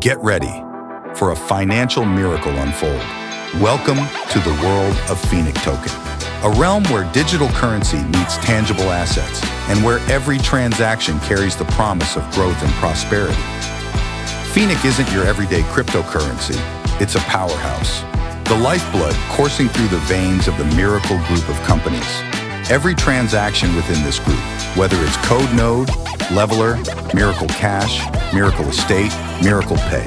Get ready for a financial miracle unfold. Welcome to the world of Phoenic Token, a realm where digital currency meets tangible assets and where every transaction carries the promise of growth and prosperity. Phoenic isn't your everyday cryptocurrency, it's a powerhouse. The lifeblood coursing through the veins of the Miracle Group of companies. Every transaction within this group, whether it's Code Node, Leveler, Miracle Cash, Miracle Estate, Miracle Pay,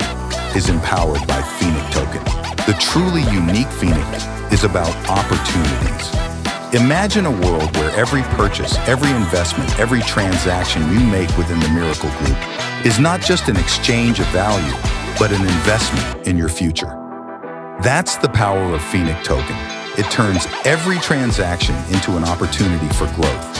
is empowered by Phoenic Token. The truly unique Phoenic is about opportunities. Imagine a world where every purchase, every investment, every transaction you make within the Miracle Group is not just an exchange of value, but an investment in your future. That's the power of Phoenic Token. It turns every transaction into an opportunity for growth.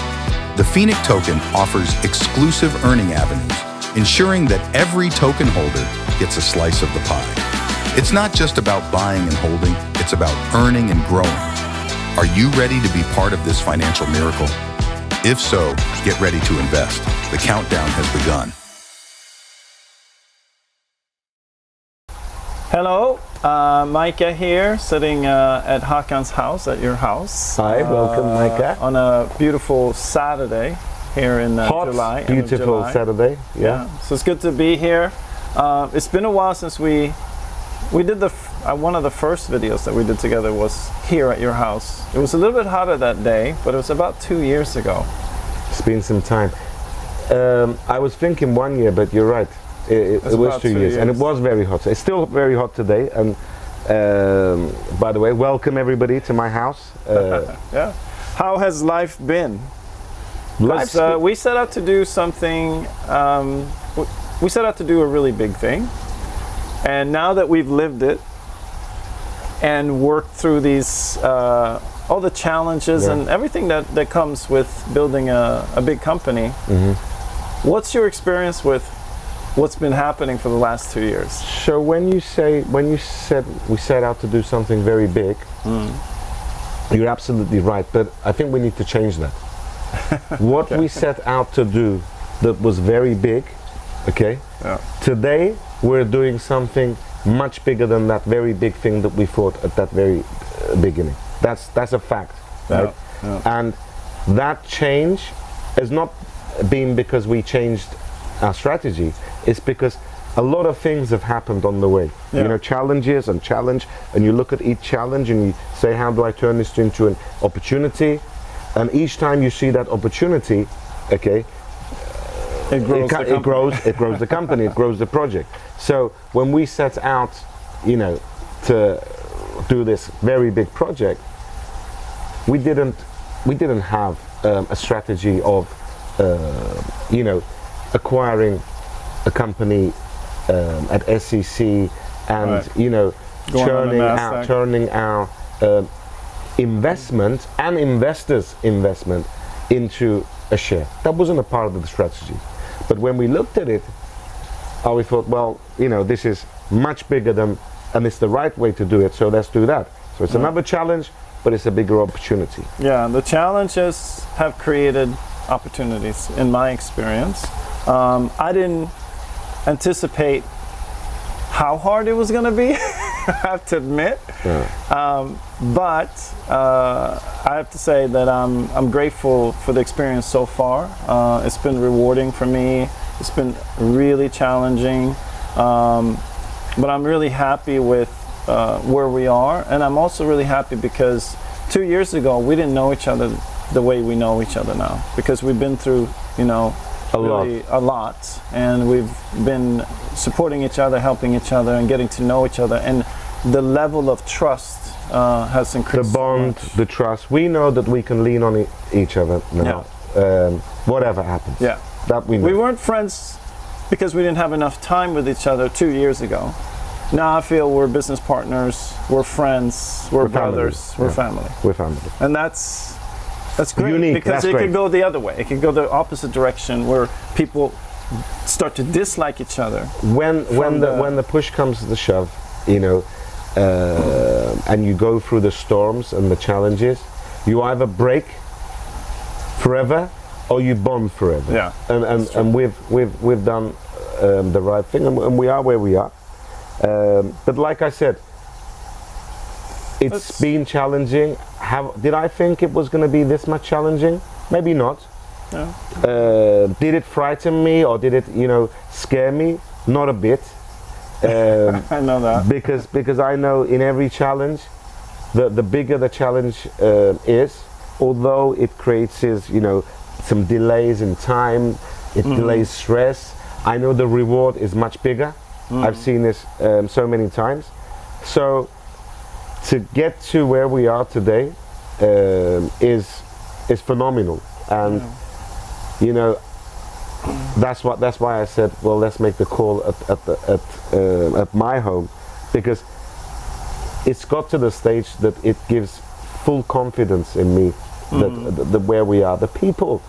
The Phoenic Token offers exclusive earning avenues, ensuring that every token holder gets a slice of the pie. It's not just about buying and holding, it's about earning and growing. Are you ready to be part of this financial miracle? If so, get ready to invest. The countdown has begun. Hello, Micah here, sitting at Hakan's house, at your house. Hi, welcome Micah. On a beautiful Saturday here in July. Beautiful Saturday, yeah. So it's good to be here. It's been a while since we did one of the first videos that we did together was here at your house. It was a little bit hotter that day, but it was about 2 years ago. It's been some time. I was thinking 1 year, but you're right. It was 2 years, and it was very hot. It's still very hot today. And by the way, welcome everybody to my house. Yeah. How has life been? We set out to do something. We set out to do a really big thing, and now that we've lived it and worked through these all the challenges and everything that comes with building a big company, what's your experience with what's been happening for the last 2 years? So when you said we set out to do something very big, you're absolutely right. But I think we need to change that. What we set out to do that was very big, okay? Yeah. Today we're doing something much bigger than that very big thing that we thought at that very beginning. That's a fact, right? Yeah. And that change has not been because we changed our strategy. It's because a lot of things have happened on the way. Yeah. You know, challenges and challenge, and you look at each challenge and you say, how do I turn this into an opportunity? And each time you see that opportunity, okay, it grows the company, it grows the project. So when we set out, you know, to do this very big project, we didn't have a strategy of, you know, acquiring a company at SEC and you know, turning our investment and investors' investment into a share. That wasn't a part of the strategy. But when we looked at it, we thought, well, you know, this is much bigger than, and it's the right way to do it, so let's do that. So it's another challenge, but it's a bigger opportunity. Yeah, the challenges have created opportunities in my experience. I didn't anticipate how hard it was going to be, I have to admit. Yeah. But I have to say that I'm grateful for the experience so far. It's been rewarding for me. It's been really challenging. But I'm really happy with where we are. And I'm also really happy because 2 years ago, we didn't know each other the way we know each other now. Because we've been through, you know, a lot, and we've been supporting each other, helping each other, and getting to know each other, and the level of trust has increased. The bond, the trust. We know that we can lean on each other now. Yeah. Whatever happens. Yeah. That we know. We weren't friends because we didn't have enough time with each other 2 years ago. Now I feel we're business partners, we're friends, we're brothers, we're family. We're family. And that's great, because it could go the other way. It could go the opposite direction where people start to dislike each other. When the push comes to the shove, you know, and you go through the storms and the challenges, you either break forever or you bond forever. Yeah. And we've done the right thing, and we are where we are. But like I said, it's been challenging. Did I think it was going to be this much challenging? Maybe not. Yeah. Did it frighten me, or did it, scare me? Not a bit. I know that. Because I know in every challenge, the bigger the challenge is, although it creates some delays in time, it delays stress. I know the reward is much bigger. I've seen this so many times. So to get to where we are today is phenomenal, and that's why I said, well, let's make the call at my home, because it's got to the stage that it gives full confidence in me that where we are, the people,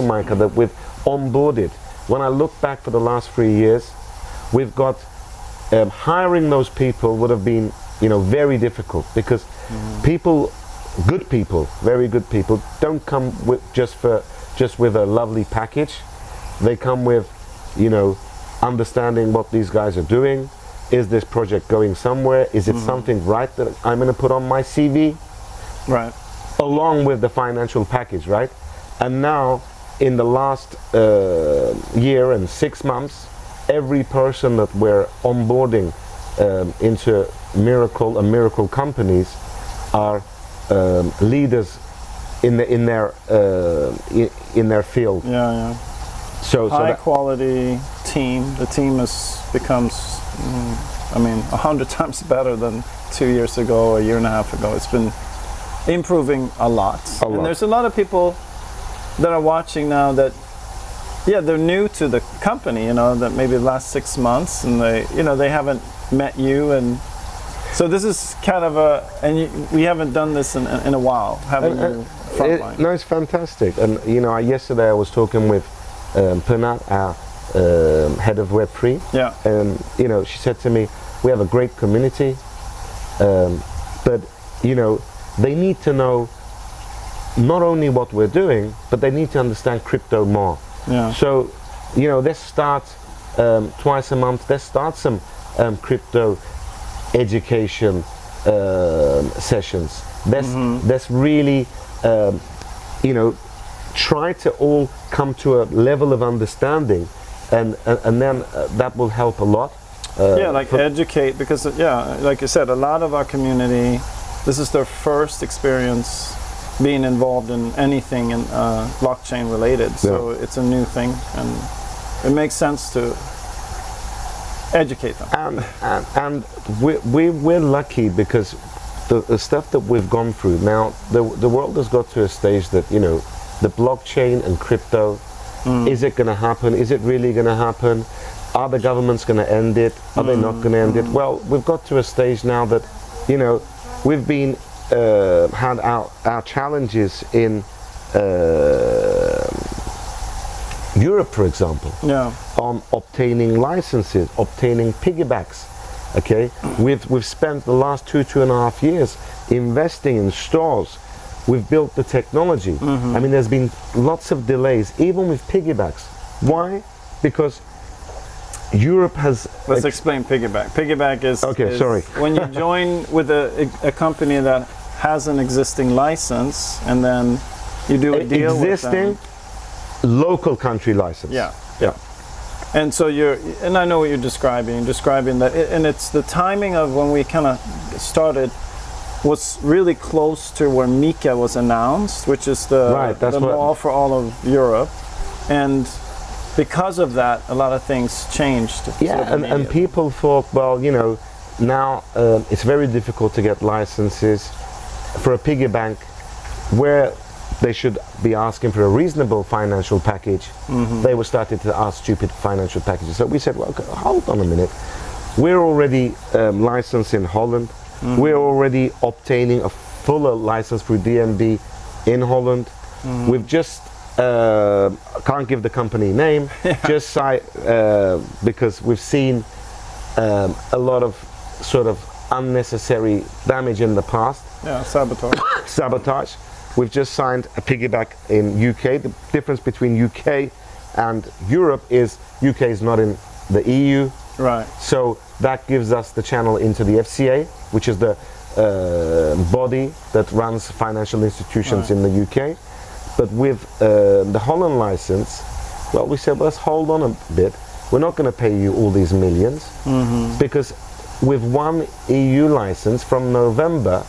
Micah, that we've onboarded. When I look back for the last 3 years, we've got hiring those people would have been very difficult, because good people, very good people, don't come with just with a lovely package. They come with understanding what these guys are doing. Is this project going somewhere? Is it something right that I'm going to put on my CV? Right. Along with the financial package, right? And now, in the last year and 6 months, every person that we're onboarding into miracle companies are leaders in their field. Yeah. So high quality team. The team becomes 100 times better than 2 years ago, a year and a half ago. It's been improving a lot. And there's a lot of people that are watching now that, they're new to the company, that maybe the last 6 months, and they haven't met you, and so this is kind of we haven't done this in a while, having you frontline. No, it's fantastic. And yesterday I was talking with Pernat, our head of Web3. Yeah. And she said to me, we have a great community, but they need to know not only what we're doing, but they need to understand crypto more. Yeah. So let's start twice a month. Let's start some crypto education sessions. Let's really try to all come to a level of understanding, and then that will help a lot. Educate, because like you said, a lot of our community, this is their first experience being involved in anything in blockchain related, so it's a new thing, and it makes sense to educate them. And we're lucky, because the stuff that we've gone through now, the world has got to a stage that the blockchain and crypto, is it going to happen? Is it really going to happen? Are the governments going to end it? Are they not going to end it? Well, we've got to a stage now that we've been had our challenges in Europe, for example, on obtaining licenses, obtaining piggybacks. Okay, we've spent the last 2.5 years investing in stores. We've built the technology. There's been lots of delays, even with piggybacks. Why? Because Europe has... Let's explain piggyback. Piggyback is when you join with a company that has an existing license, and then you do a deal with them. Local country license. Yeah. And so and I know what you're describing that, and it's the timing of when we kind of started was really close to where Micah was announced, which is the mall for all of Europe, and because of that, a lot of things changed. And people thought, well, now it's very difficult to get licenses for a piggy bank, where they should be asking for a reasonable financial package. They were starting to ask stupid financial packages. So we said, well, hold on a minute. We're already licensed in Holland. We're already obtaining a fuller license through DNB in Holland. We've just can't give the company name, just because we've seen a lot of sort of unnecessary damage in the past. Sabotage. We've just signed a piggyback in UK. The difference between UK and Europe is UK is not in the EU, Right. So that gives us the channel into the FCA, which is the body that runs financial institutions in the UK. But with the Holland license, well, we said, let's hold on a bit. We're not going to pay you all these millions, because with one EU license from November,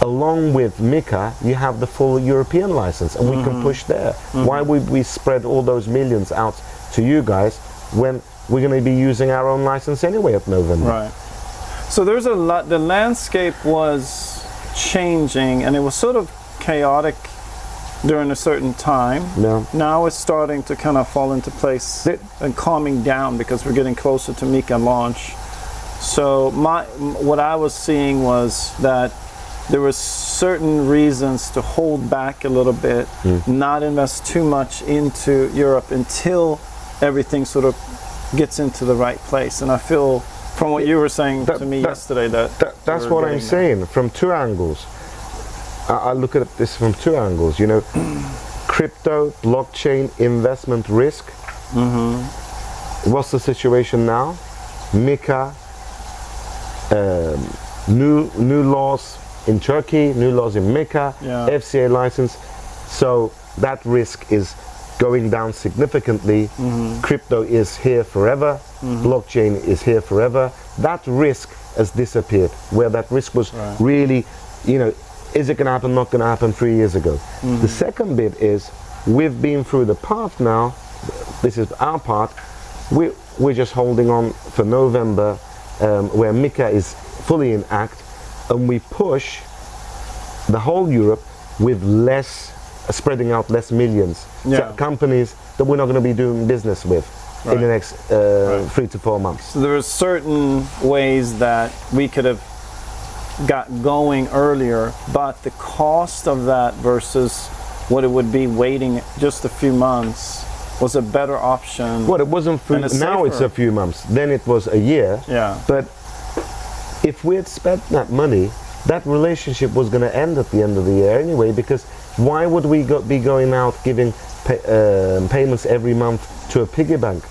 along with Micah, you have the full European license, and we can push there. Why would we spread all those millions out to you guys when we're going to be using our own license anyway at November? Right. So there's a lot. The landscape was changing, and it was sort of chaotic during a certain time. Yeah. Now it's starting to kind of fall into place and calming down because we're getting closer to Micah launch. So what I was seeing was that there were certain reasons to hold back a little bit, not invest too much into Europe until everything sort of gets into the right place. And I feel, from what you were saying to me yesterday, that's what I'm saying, from two angles. I look at this from two angles, you know, crypto, blockchain, investment risk. What's the situation now? Micah, new laws in Turkey, new laws in Micah, FCA license. So that risk is going down significantly. Crypto is here forever. Blockchain is here forever. That risk has disappeared, where that risk was really, you know, is it going to happen, not going to happen 3 years ago. The second bit is, we've been through the path now, this is our part, we're just holding on for November, where Micah is fully in act, and we push the whole Europe with less, spreading out less millions. So companies that we're not going to be doing business with in the next 3 to 4 months. So there are certain ways that we could have got going earlier, but the cost of that versus what it would be waiting just a few months was a better option. Well, it wasn't now it's a few months, then it was a year. But if we had spent that money, that relationship was going to end at the end of the year anyway, because why would we be going out giving payments every month to a piggyback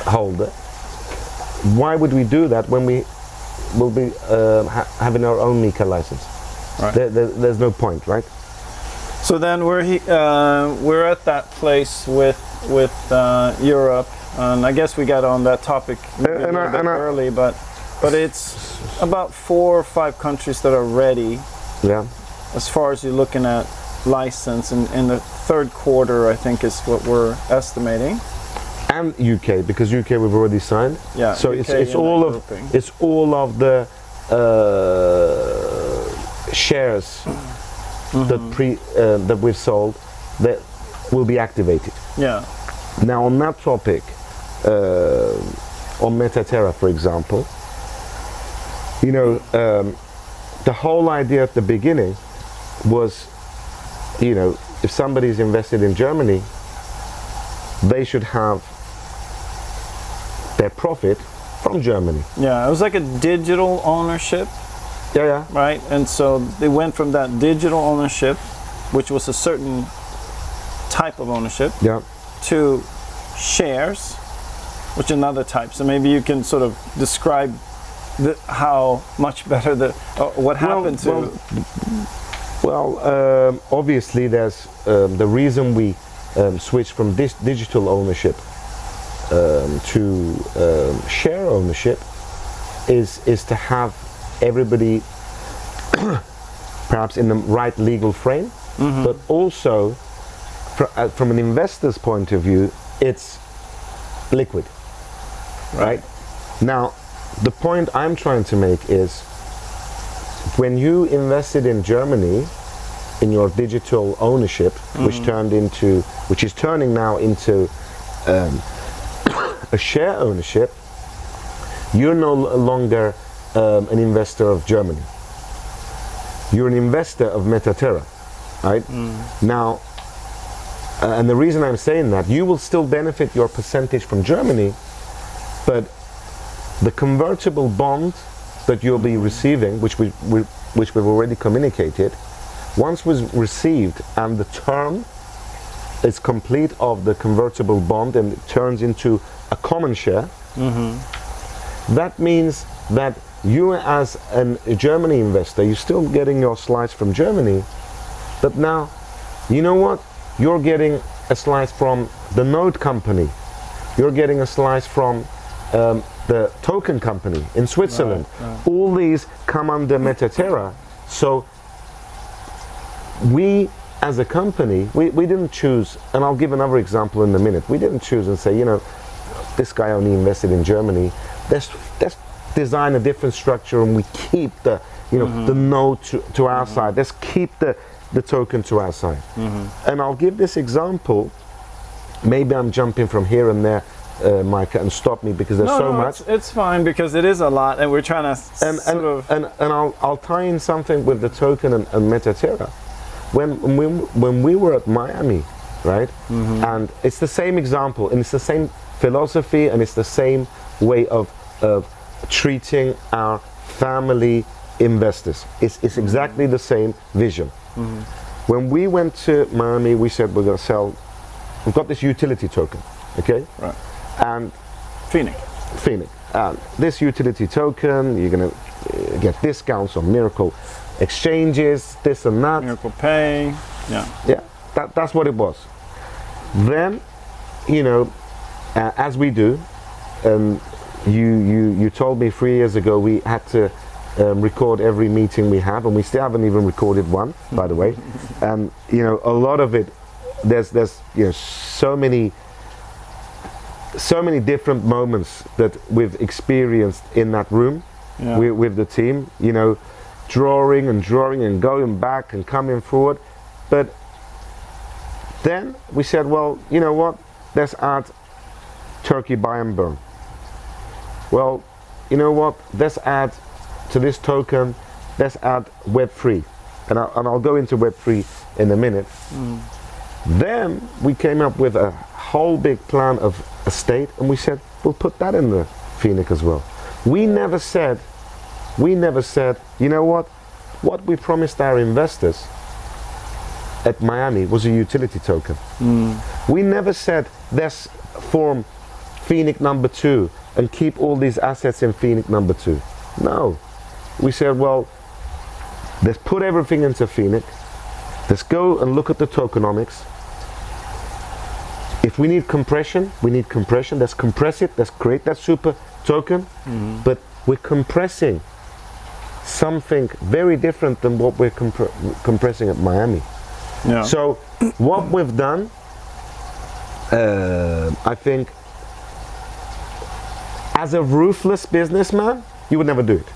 holder? Why would we do that when we will be having our own Micah license? There's no point, right? So then we're at that place with Europe, and I guess we got on that topic a bit early, but it's about 4 or 5 countries that are ready. As far as you're looking at license, in the 3rd quarter, I think is what we're estimating. And UK, because UK we've already signed. So UK it's all of the shares that we've sold that will be activated. Now on that topic, on MetaTerra, for example, you know, the whole idea at the beginning was, you know, if somebody's invested in Germany, they should have their profit from Germany. It was like a digital ownership. Right? And so they went from that digital ownership, which was a certain type of ownership, to shares, which is another type. So maybe you can sort of describe how much better what happened to. Well, obviously there's the reason we switched from this digital ownership to share ownership is to have everybody perhaps in the right legal frame, but also from an investor's point of view, it's liquid, right? Now, the point I'm trying to make is, when you invested in Germany in your digital ownership, which is turning now into a share ownership, you're no longer an investor of Germany. You're an investor of MetaTerra, right? Now, and the reason I'm saying that, you will still benefit your percentage from Germany, but the convertible bond that you'll be receiving, which we've already communicated, once was received and the term is complete of the convertible bond and it turns into a common share, that means that you as a Germany investor, you're still getting your slice from Germany, but now, you know what? You're getting a slice from the node company. You're getting a slice from the token company in Switzerland. Right. All these come under MetaTerra. So we, as a company, we didn't choose, and I'll give another example in a minute. We didn't choose and say, you know, this guy only invested in Germany. Let's design a different structure and we keep the, you know, the node to our side. Let's keep the token to our side. And I'll give this example. Maybe I'm jumping from here and there, Micah, and stop me because there's so much. It's fine because it is a lot, and we're trying to and I'll tie in something with the token and MetaTerra. When we were at Miami, right? And it's the same example, and it's the same philosophy, and it's the same way of treating our family investors. It's exactly the same vision. When we went to Miami, we said we're going to sell. We've got this utility token, okay? Right. And Phoenic. This utility token, you're going to get discounts on Miracle exchanges, this and that. Miracle Pay. Yeah. That's what it was. Then, you know, as we do, you told me 3 years ago we had to record every meeting we have, and we still haven't even recorded one, by the way. And you know, a lot of it, there's you know, so many different moments that we've experienced in that room with the team. You know, drawing and going back and coming forward. But then we said, well, you know what? Let's add Turkey buy and burn. Well, you know what? Let's add to this token. Let's add Web3, and I'll go into Web3 in a minute. Then we came up with a whole big plan of a state, and we said we'll put that in the Phoenix as well. We never said, you know what we promised our investors at Miami was a utility token. We never said let's form Phoenix number 2 and keep all these assets in Phoenix number 2. No, we said, well, let's put everything into Phoenix. Let's go and look at the tokenomics. If we need compression, we need compression. Let's compress it. Let's create that super token. But we're compressing something very different than what we're compressing at Miami. Yeah. So what we've done, I think, as a ruthless businessman, you would never do it,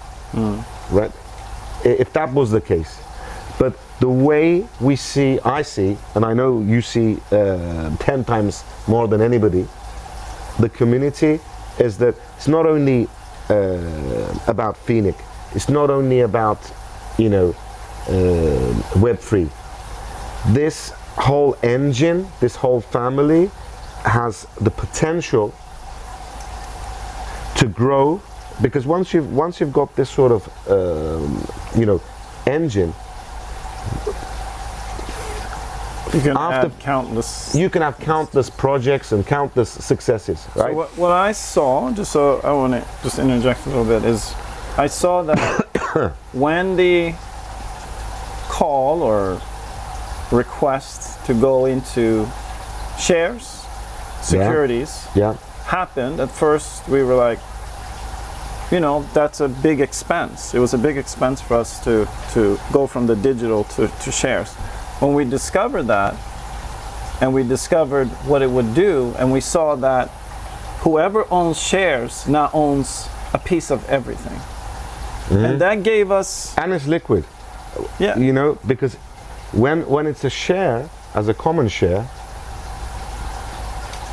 right? If that was the case. But the way I see, and I know you see 10 times more than anybody, the community is that it's not only about Phoenix, it's not only about, you know, Web3. This whole engine, this whole family has the potential to grow, because once you've got this sort of you know, engine, you can have countless projects and countless successes, right? So what I saw, just so I want to just interject a little bit, is I saw that when the call or request to go into shares, securities, happened, at first we were like, you know, that's a big expense. It was a big expense for us to go from the digital to shares. When we discovered that, and we discovered what it would do, and we saw that whoever owns shares now owns a piece of everything. And that gave us... And it's liquid. Yeah. You know, because when it's a share, as a common share,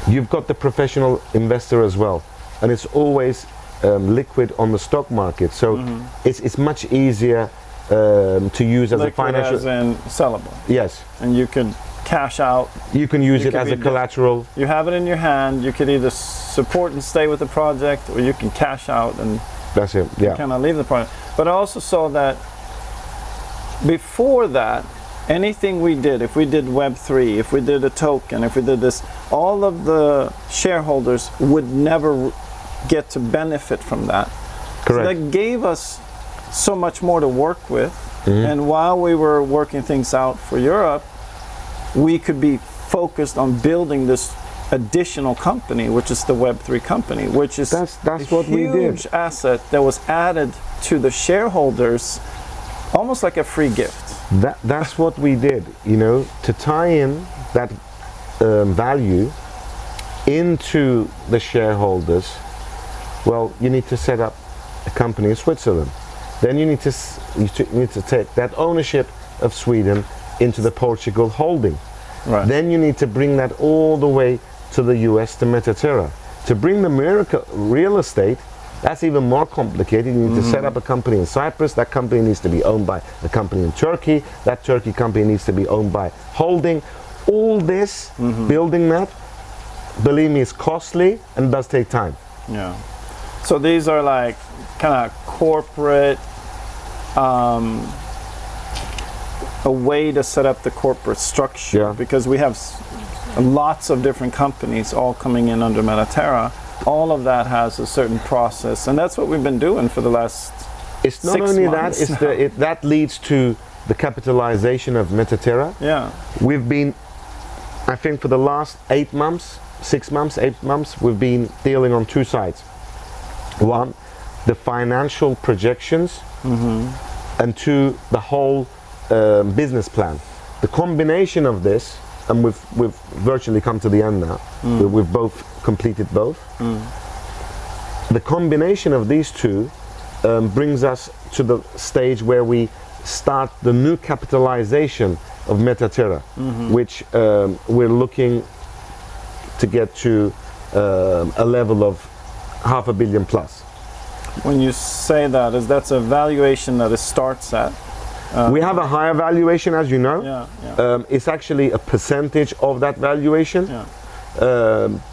you've got the professional investor as well. And it's always liquid on the stock market. So it's much easier to use as liquid a financial... as in sellable. Yes. And you can cash out. You can use it as a collateral. You have it in your hand. You could either support and stay with the project, or you can cash out and that's it. Yeah. kind of leave the project. But I also saw that before that, anything we did, if we did Web3, if we did a token, if we did this, all of the shareholders would never get to benefit from that. Correct. So that gave us so much more to work with. And while we were working things out for Europe, we could be focused on building this additional company, which is the Web3 company, which is That's a what we did. huge asset that was added to the shareholders, almost like a free gift. That's what we did, you know, to tie in that value into the shareholders. Well, you need to set up a company in Switzerland. Then you need to take that ownership of Sweden into the Portugal holding. Right. Then you need to bring that all the way to the US, to MetaTerra. To bring the real estate, that's even more complicated. You need to set up a company in Cyprus. That company needs to be owned by a company in Turkey. That Turkey company needs to be owned by holding. All this, building that, believe me, is costly and does take time. Yeah. So these are like kind of corporate, a way to set up the corporate structure, Yeah. because we have lots of different companies all coming in under MetaTerra. All of that has a certain process, and that's what we've been doing for the last It's not 6 only that, months it's now. that leads to the capitalization of MetaTerra. Yeah. We've been, I think for the last 8 months, 6 months, 8 months, we've been dealing on two sides. One, the financial projections, and two, the whole business plan. The combination of this, and we've virtually come to the end now. We've both completed both. The combination of these two brings us to the stage where we start the new capitalization of MetaTerra, which we're looking to get to a level of $500 million plus. When you say that, that's a valuation that it starts at. We have a higher valuation, as you know. Yeah, yeah. It's actually a percentage of that valuation, Yeah.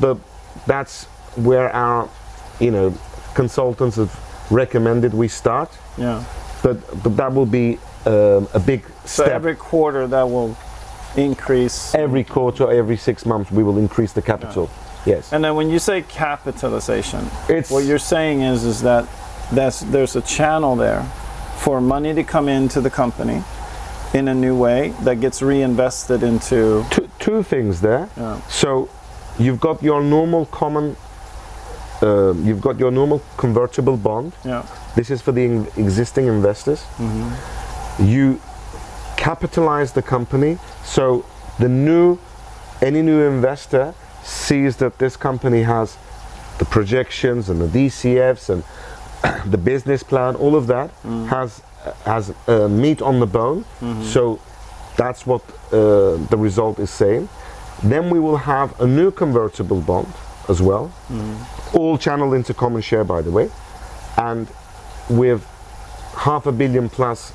but that's where our, consultants have recommended we start. Yeah. But that will be a big So step. every quarter that will increase. Every quarter, every 6 months, we will increase the capital. Yes. And then when you say capitalization, It's- what you're saying is that there's a channel there for money to come into the company in a new way that gets reinvested into. Two things there. Yeah. So you've got your normal convertible bond. Yeah. This is for the existing investors. You capitalize the company, so any new investor sees that this company has the projections and the DCFs and the business plan, all of that has meat on the bone. So that's what the result is saying. Then we will have a new convertible bond as well, all channeled into common share, by the way, and with $500 million plus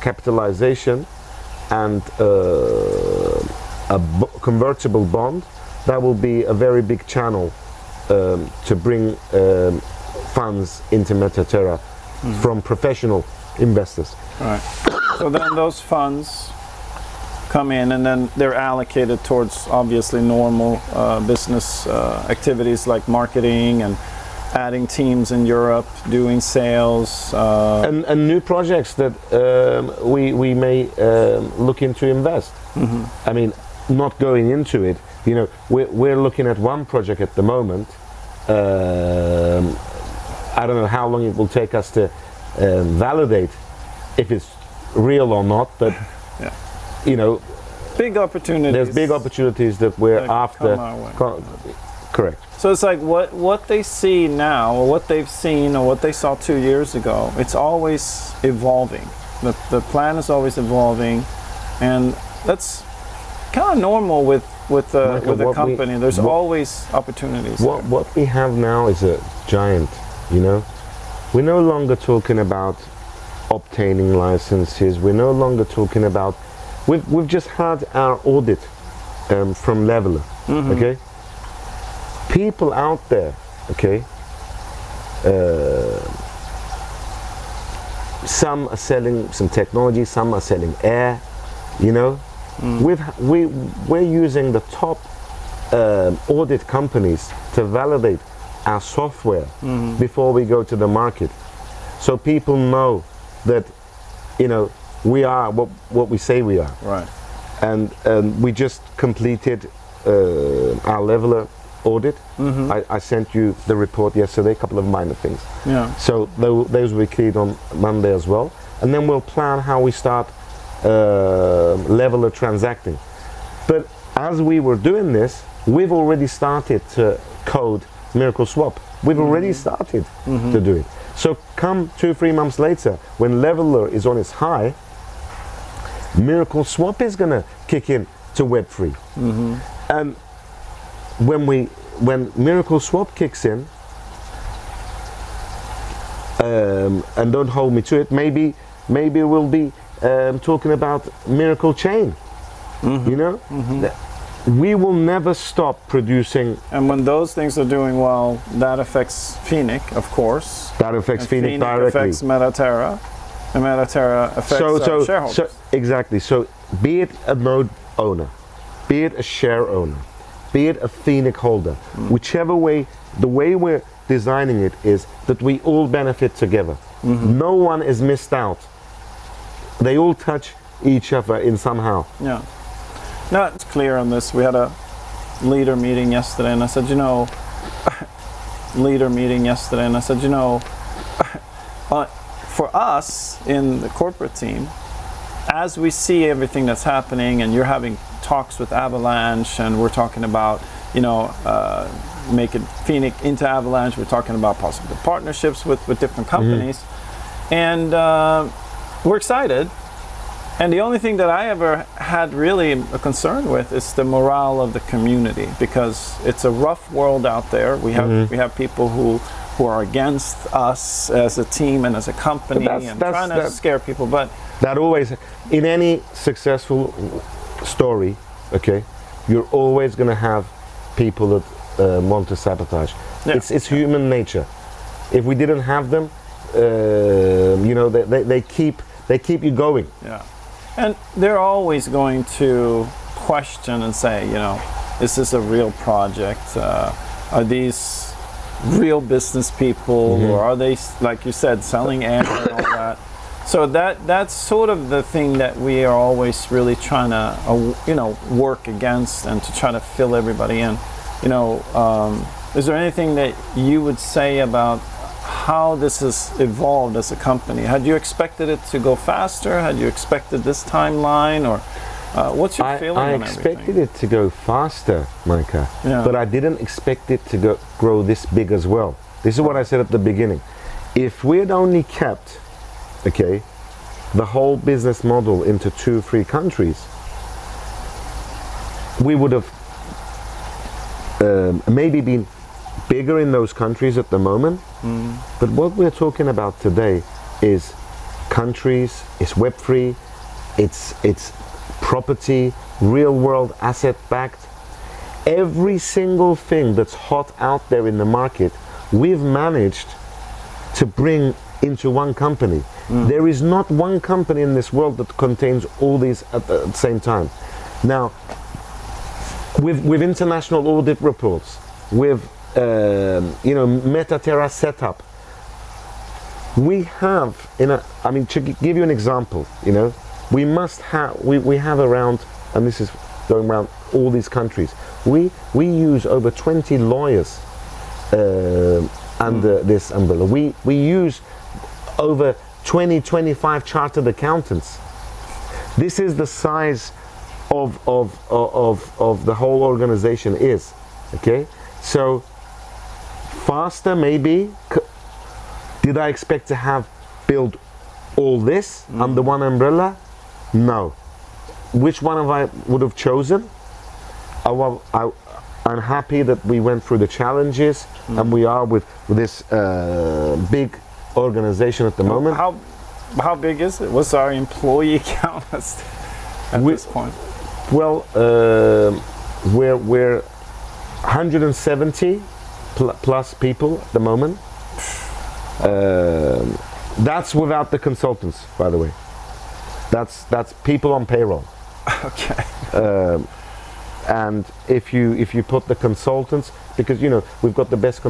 capitalization and a convertible bond, that will be a very big channel to bring funds into MetaTerra from professional investors. Right. So then those funds come in, and then they're allocated towards obviously normal business activities like marketing and adding teams in Europe, doing sales, and new projects that we may look into invest. I mean, not going into it, we're looking at one project at the moment. I don't know how long it will take us to validate if it's real or not, but big opportunities. there's big opportunities that we're that after. come our way. Correct. So it's like what they see now, or what they've seen, or what they saw 2 years ago. It's always evolving. The plan is always evolving, and that's kind of normal with Michael, a company. There's always opportunities. What we have now is a giant. We're no longer talking about obtaining licenses. We're no longer talking about. We've just had our audit from Leveler. Okay. People out there, okay, some are selling some technology, some are selling air, You know, we're using the top audit companies to validate our software before we go to the market, so people know that, you know, we are what we say we are. Right. And we just completed our leveler audit. I sent you the report yesterday, a couple of minor things. Yeah. So those will be cleared on Monday as well. And then we'll plan how we start leveler transacting. But as we were doing this, we've already started to code Miracle Swap. We've already started to do it. So come 2-3 months later, when leveler is on its high, Miracle Swap is gonna kick in to Web3. And when Miracle Swap kicks in, and don't hold me to it, maybe we'll be talking about Miracle Chain. You know, we will never stop producing. And when those things are doing well, that affects Phoenix, of course. That affects Phoenix directly. Affects MetaTerra, and MetaTerra affects shareholders. So exactly. So be it a node owner, be it a share owner, be it a Phoenix holder, whichever way, the way we're designing it is that we all benefit together. No one is missed out. They all touch each other in somehow. Yeah. No, it's clear on this. We had a leader meeting yesterday, and I said, you know, for us in the corporate team, as we see everything that's happening, and you're having talks with Avalanche, and we're talking about, you know, making Phoenix into Avalanche, we're talking about possible partnerships with different companies, and we're excited. And the only thing that I ever had really a concern with is the morale of the community, because it's a rough world out there. We have people who are against us as a team and as a company, and trying to scare people. But that always, in any successful story, okay, you're always going to have people that want to sabotage. Yeah. It's human nature. If we didn't have them, you know, they keep you going. Yeah. And they're always going to question and say, you know, is this a real project? Are these real business people, or are they, like you said, selling air and all that? So that's sort of the thing that we are always really trying to, you know, work against, and to try to fill everybody in. You know, is there anything that you would say about how this has evolved as a company? Had you expected it to go faster? Had you expected this timeline? Or what's your feeling on everything? I expected it to go faster, Micah, but I didn't expect it to grow this big as well. This is what I said at the beginning. If we had only kept, okay, the whole business model into 2-3 countries, we would have maybe been bigger in those countries at the moment. But what we're talking about today is countries, it's Web3, it's property, real world asset backed. Every single thing that's hot out there in the market, we've managed to bring into one company. There is not one company in this world that contains all these at the same time. Now, with international audit reports, with you know, MetaTerra setup, we have, I mean, to give you an example, you know, we have around, and this is going around all these countries, we use over 20 lawyers under this umbrella. We use over 20-25 chartered accountants. This is the size of the whole organization is, okay? So faster, maybe. Did I expect to have built all this under one umbrella? No. Which one of I would have chosen? I'm happy that we went through the challenges, and we are with this big organization at the moment. How big is it? What's our employee count at this point? Well, we're 170 plus people at the moment. That's without the consultants, by the way. That's people on payroll. Okay. And if you put the consultants, because we've got the best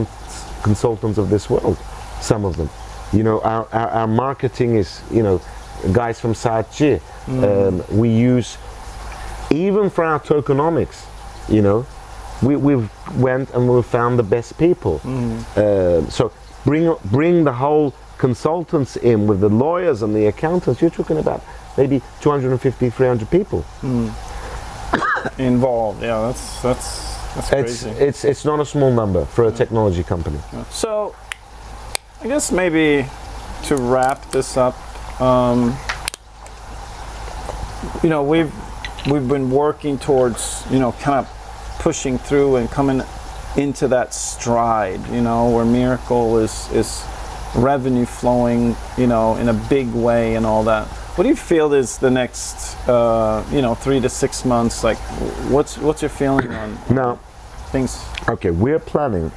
consultants of this world, some of them. Our marketing is guys from South G. We use, even for our tokenomics, we've went and we found the best people. So bring the whole consultants in with the lawyers and the accountants. You're talking about maybe 250, 300 people involved. Yeah, that's crazy. It's not a small number for a technology company. Yeah. So, I guess maybe to wrap this up, we've been working towards kind of pushing through and coming into that stride, where Miracle is revenue flowing, in a big way and all that. What do you feel is the next, 3 to 6 months? Like, what's your feeling on now things? Okay, we're planning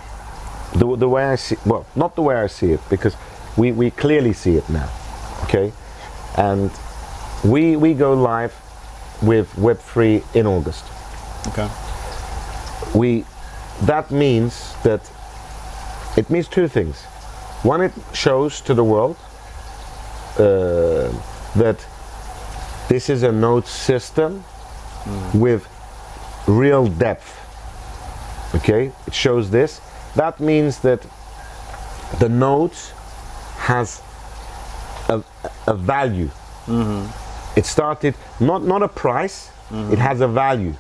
the way I see. Well, not the way I see it, because we clearly see it now. Okay, and we go live with Web3 in August. Okay. That means that it means two things. One, it shows to the world that this is a node system with real depth. Okay, it shows this. That means that the node has a value. It started not a price. It has a value,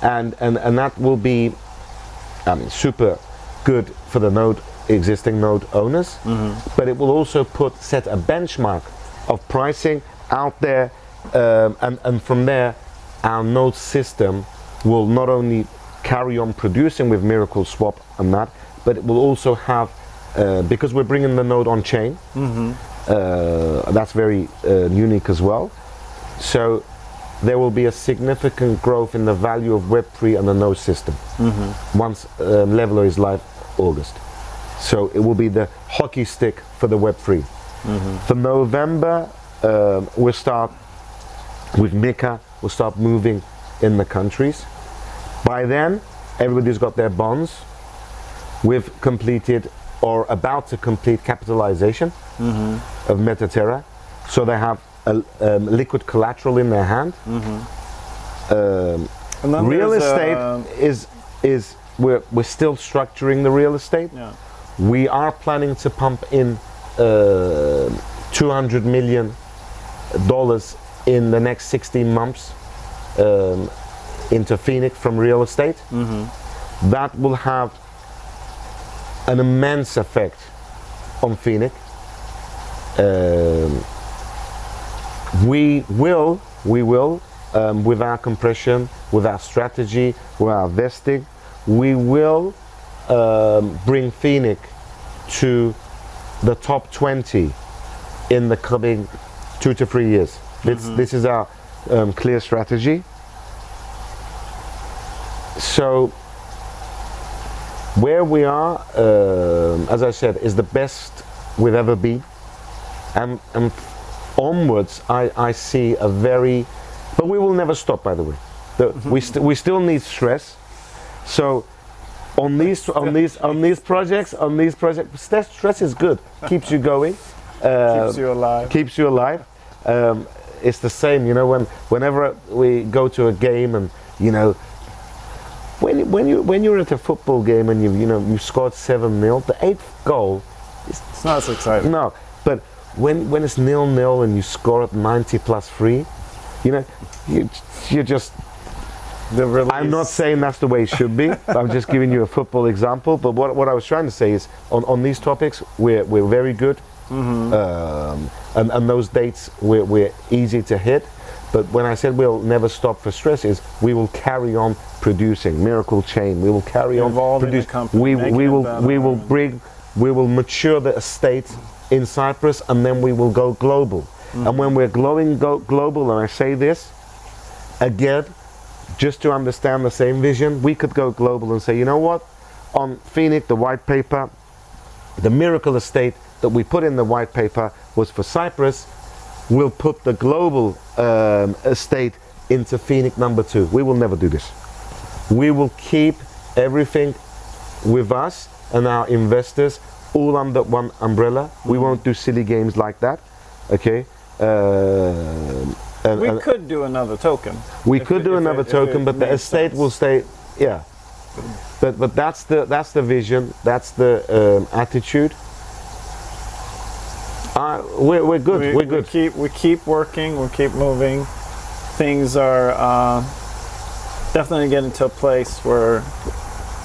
and that will be super good for the existing node owners. But it will also set a benchmark of pricing out there, and from there our node system will not only carry on producing with Miracle Swap and that, but it will also have, because we're bringing the node on chain, that's very unique as well. So there will be a significant growth in the value of Web3 and the node system once Leveler is live August. So it will be the hockey stick for the Web3. For November, we'll start with Micah. We'll start moving in the countries. By then, everybody's got their bonds. We've completed or about to complete capitalization of MetaTerra, so they have a liquid collateral in their hand. Real estate is we're still structuring the real estate. Yeah. We are planning to pump in $200 million in the next 16 months into Phoenix from real estate. That will have an immense effect on Phoenix. We will with our compression, with our strategy, with our vesting, we will bring Phoenix to the top 20 in the coming 2 to 3 years. This is our clear strategy. So where we are, as I said, is the best we've ever been, and onwards I see a very, but we will never stop, by the way. We still need stress. So on these projects, stress is good. Keeps you going. Keeps you alive. It's the same, whenever we go to a game, and when you're at a football game and you scored 7-0, the 8th goal, it's not so exciting. No, but when it's 0-0 and you score at 90 plus 3, you just. I'm not saying that's the way it should be. I'm just giving you a football example. But what I was trying to say is, on these topics, we're very good, and those dates we're easy to hit. But when I said we'll never stop for stress, is we will carry on producing Miracle Chain. We will carry on producing. We will mature the estate in Cyprus, and then we will go global. And when we're global, and I say this again, just to understand the same vision, we could go global and say, you know what, on Phoenix, the white paper, the Miracle estate that we put in the white paper was for Cyprus. We'll put the global estate into Phoenix number 2. We will never do this. We will keep everything with us and our investors all under one umbrella. We won't do silly games like that. Okay. We could do another token. We could do another token, but the estate will stay. Yeah. But that's the vision. That's the attitude. We're good. We're good. We keep working. We keep moving. Things are definitely getting to a place where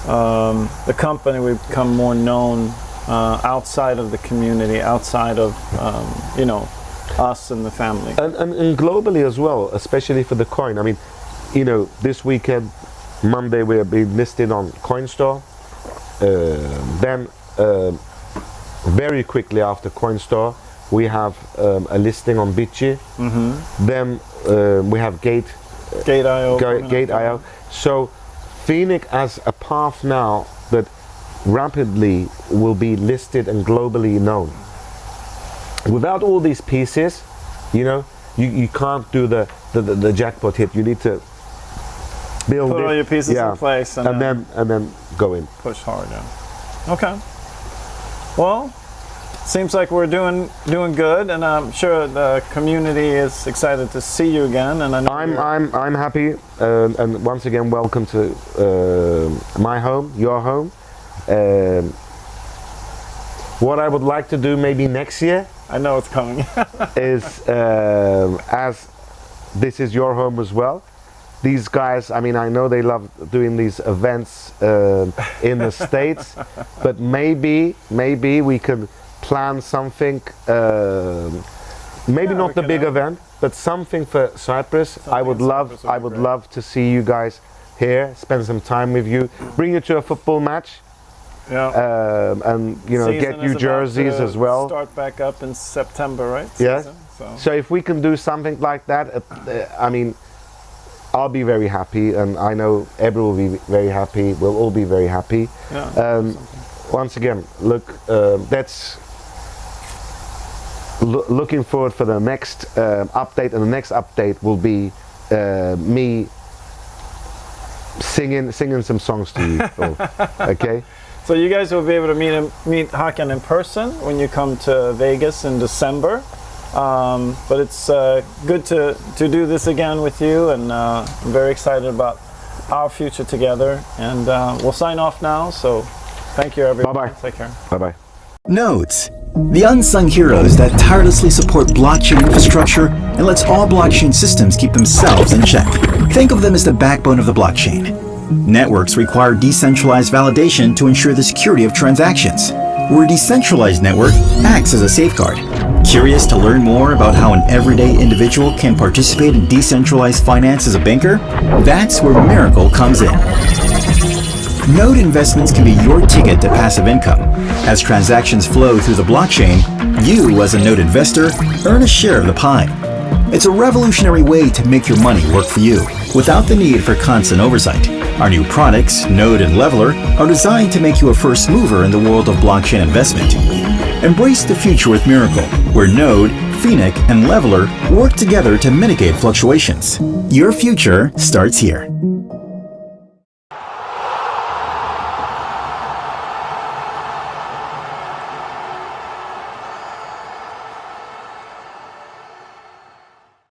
the company will become more known outside of the community, outside of us and the family, and globally as well, especially for the coin. I mean, this weekend, Monday, we're being listed on CoinStar. Then very quickly after CoinStar, we have a listing on Bitchi. Then we have Gate.io. So Phoenix has a path now that rapidly will be listed and globally known. Without all these pieces, you can't do the jackpot hit. You need to build put all your pieces in place and then go in. Push hard. Yeah. Okay. Well, seems like we're doing good, and I'm sure the community is excited to see you again. And I'm happy, and once again, welcome to my home, your home. What I would like to do maybe next year, I know it's coming, is as this is your home as well. These guys, I mean, I know they love doing these events in the States, but maybe we can plan something, maybe not the big event, but something for Cyprus. I would love to see you guys here, spend some time with you, bring you to a football match. Yeah. And get you jerseys as well. Start back up in September, right? Yeah. So if we can do something like that, I mean, I'll be very happy, and I know Ebru will be very happy. We'll all be very happy. Yeah. Once again, look, that's looking forward for the next update, and the next update will be me singing some songs to you. Okay. So you guys will be able to meet Hakan in person when you come to Vegas in December. But it's good to do this again with you, and I'm very excited about our future together. And we'll sign off now. So thank you, everyone. Bye-bye. Take care. Bye-bye. Nodes, the unsung heroes that tirelessly support blockchain infrastructure and lets all blockchain systems keep themselves in check. Think of them as the backbone of the blockchain. Networks require decentralized validation to ensure the security of transactions, where a decentralized network acts as a safeguard. Curious to learn more about how an everyday individual can participate in decentralized finance as a banker? That's where Miracle comes in. Node investments can be your ticket to passive income. As transactions flow through the blockchain, you, as a node investor, earn a share of the pie. It's a revolutionary way to make your money work for you, without the need for constant oversight. Our new products, Node and Leveler, are designed to make you a first mover in the world of blockchain investment. Embrace the future with Miracle, where Node, Phoenix, and Leveler work together to mitigate fluctuations. Your future starts here.